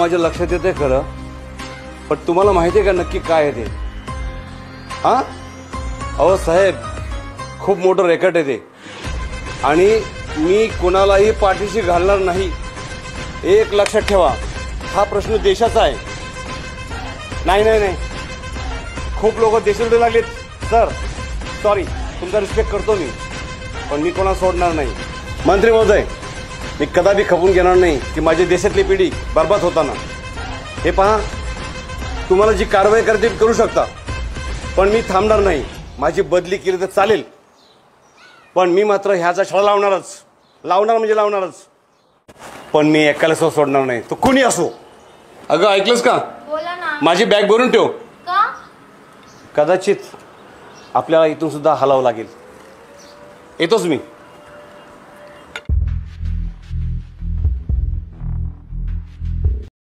माझ्या लक्षात येते खरं, पण तुम्हाला माहिती आहे का नक्की काय आहे ते? हां अहो साहेब, खूप मोठं रेकॉर्ड आहे ते, आणि मी कुणालाही पाठीशी घालणार नाही. एक लक्षात ठेवा, हा प्रश्न देशाचा आहे. नाही नाही नाही, खूप लोक देशाकडे लागलेत सर. सॉरी, तुमचा रिस्पेक्ट करतो मी, पण मी कोणाला सोडणार नाही. मंत्री महोदय, मी कदापि खपून घेणार नाही की माझी देशातली पिढी बर्बाद होताना. हे पहा, तुम्हाला जी कारवाई करते करू शकता, पण मी थांबणार नाही. माझी बदली केली तर चालेल, पण मी मात्र ह्याचा छळा लावणारच. लावणार म्हणजे लावणारच, पण मी एकाला सोडणार नाही, तो कुणी असो. अगं ऐकलंस का? बोला ना. माझी बॅग भरून ठेव. का? कदाचित आपल्याला इथून सुद्धा हलावं लागेल. येतोच मी.